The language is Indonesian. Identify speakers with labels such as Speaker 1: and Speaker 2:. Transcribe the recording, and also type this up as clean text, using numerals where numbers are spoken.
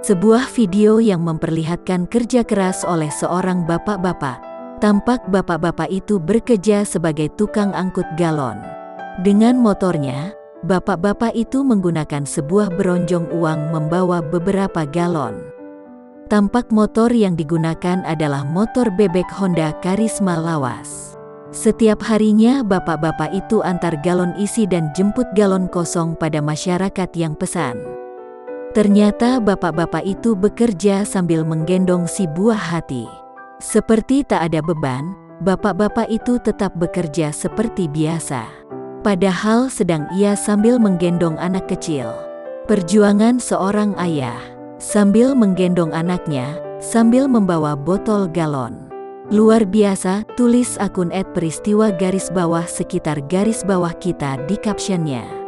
Speaker 1: Sebuah video yang memperlihatkan kerja keras oleh seorang bapak-bapak. Tampak bapak-bapak itu bekerja sebagai tukang angkut galon. Dengan motornya, bapak-bapak itu menggunakan sebuah beronjong uang membawa beberapa galon. Tampak motor yang digunakan adalah motor bebek Honda Karisma lawas. Setiap harinya bapak-bapak itu antar galon isi dan jemput galon kosong pada masyarakat yang pesan. Ternyata bapak-bapak itu bekerja sambil menggendong si buah hati. Seperti tak ada beban, bapak-bapak itu tetap bekerja seperti biasa. Padahal sedang ia sambil menggendong anak kecil. Perjuangan seorang ayah, sambil menggendong anaknya, sambil membawa botol galon. Luar biasa, tulis akun @peristiwa_sekitar_kita di captionnya.